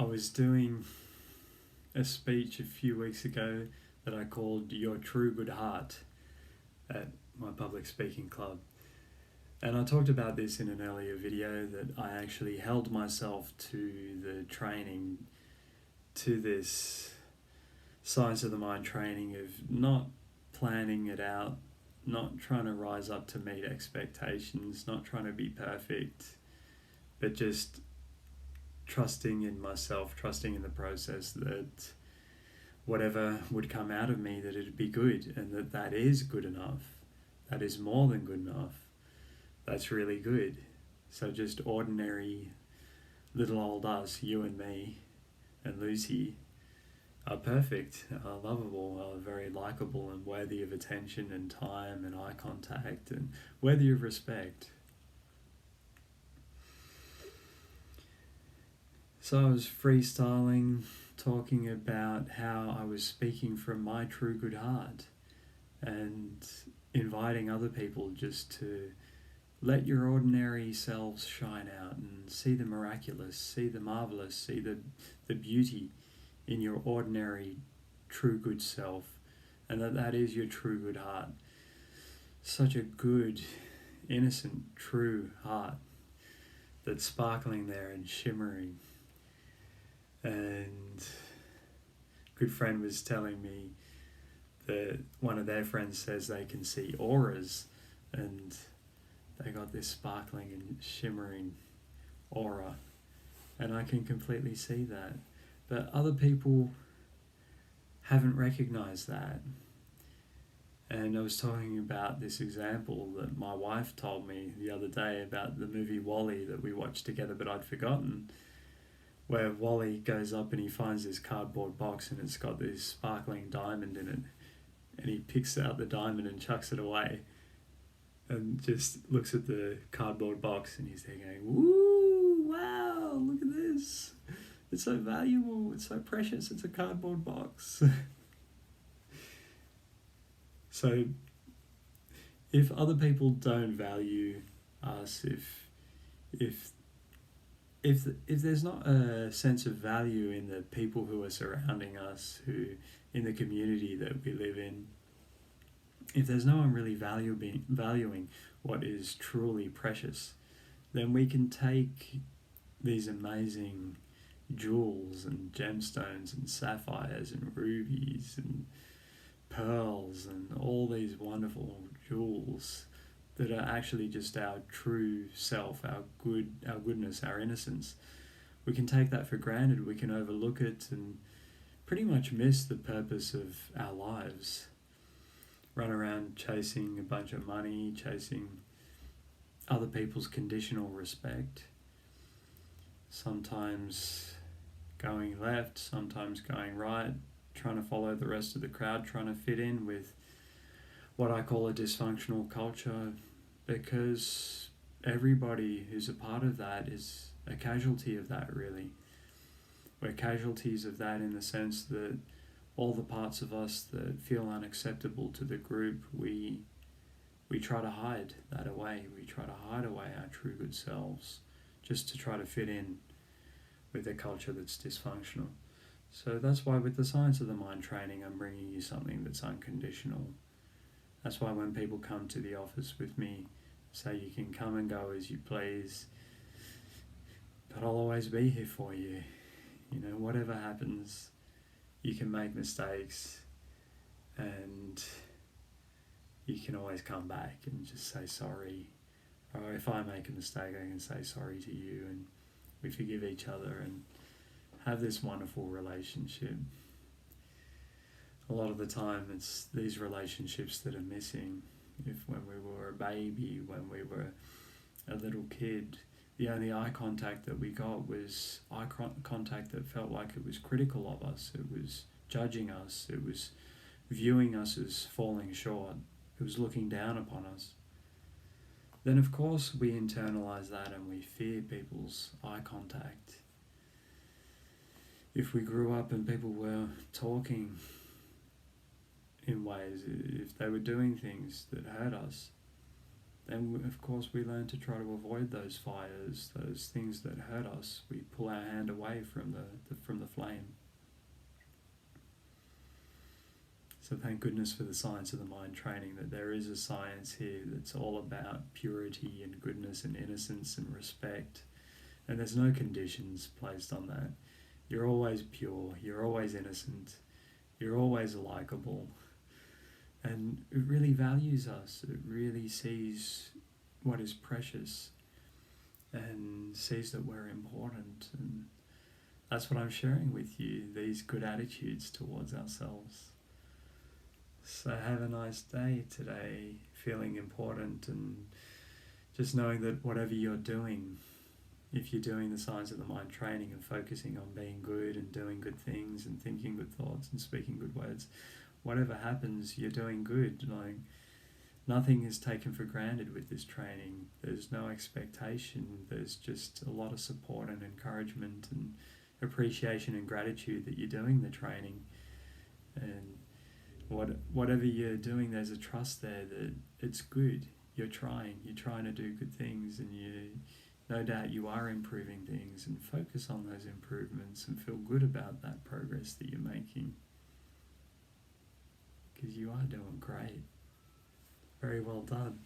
I was doing a speech a few weeks ago that I called Your True Good Heart at my public speaking club. And I talked about this in an earlier video that I actually held myself to the training, to this science of the mind training of not planning it out, not trying to rise up to meet expectations, not trying to be perfect, but just trusting in myself, trusting in the process that whatever would come out of me, that it'd be good, and that is good enough. That is more than good enough. That's really good. So just ordinary little old us, you and me and Lucy, are perfect, are lovable, are very likable and worthy of attention and time and eye contact and worthy of respect. So I was freestyling, talking about how I was speaking from my true good heart and inviting other people just to let your ordinary selves shine out and see the miraculous, see the marvelous, see the beauty in your ordinary true good self, and that is your true good heart. Such a good, innocent, true heart that's sparkling there and shimmering. And a good friend was telling me that one of their friends says they can see auras, and they got this sparkling and shimmering aura, and I can completely see that. But other people haven't recognized that. And I was talking about this example that my wife told me the other day about the movie WALL-E that we watched together but I'd forgotten, where WALL-E goes up and he finds this cardboard box and it's got this sparkling diamond in it, and he picks out the diamond and chucks it away and just looks at the cardboard box and he's there going, "Woo, wow, look at this. It's so valuable, it's so precious, it's a cardboard box." So if other people don't value us, if there's not a sense of value in the people who are surrounding us, who in the community that we live in, if there's no one really valuing what is truly precious, then we can take these amazing jewels and gemstones and sapphires and rubies and pearls and all these wonderful jewels that are actually just our true self, our goodness, our innocence. We can take that for granted, we can overlook it and pretty much miss the purpose of our lives. Run around chasing a bunch of money, chasing other people's conditional respect, sometimes going left, sometimes going right, trying to follow the rest of the crowd, trying to fit in with what I call a dysfunctional culture, because everybody who's a part of that is a casualty of that, really. We're casualties of that in the sense that all the parts of us that feel unacceptable to the group, we try to hide that away. We try to hide away our true good selves just to try to fit in with a culture that's dysfunctional. So that's why with the Science of the Mind training, I'm bringing you something that's unconditional. That's why when people come to the office with me, say you can come and go as you please, but I'll always be here for you. You know, whatever happens, you can make mistakes and you can always come back and just say sorry. Or if I make a mistake, I can say sorry to you, and we forgive each other and have this wonderful relationship. A lot of the time it's these relationships that are missing. If when we were a baby, when we were a little kid, the only eye contact that we got was eye contact that felt like it was critical of us, it was judging us, it was viewing us as falling short, it was looking down upon us. Then of course we internalize that and we fear people's eye contact. If we grew up and people were talking in ways, if they were doing things that hurt us, And of course, we learn to try to avoid those fires, those things that hurt us. We pull our hand away from the flame. So thank goodness for the Science of the Mind training, that there is a science here that's all about purity and goodness and innocence and respect. And there's no conditions placed on that. You're always pure, you're always innocent, you're always likable. And it really values us. It really sees what is precious and sees that we're important. And that's what I'm sharing with you, these good attitudes towards ourselves. So have a nice day today, feeling important, and just knowing that whatever you're doing, if you're doing the Science of the Mind training and focusing on being good and doing good things and thinking good thoughts and speaking good words, whatever happens, you're doing good. Like, nothing is taken for granted with this training. There's no expectation. There's just a lot of support and encouragement and appreciation and gratitude that you're doing the training. And whatever you're doing, there's a trust there that it's good. You're trying to do good things, and no doubt you are improving things, and focus on those improvements and feel good about that progress that you're making. Because you are doing great. Very well done.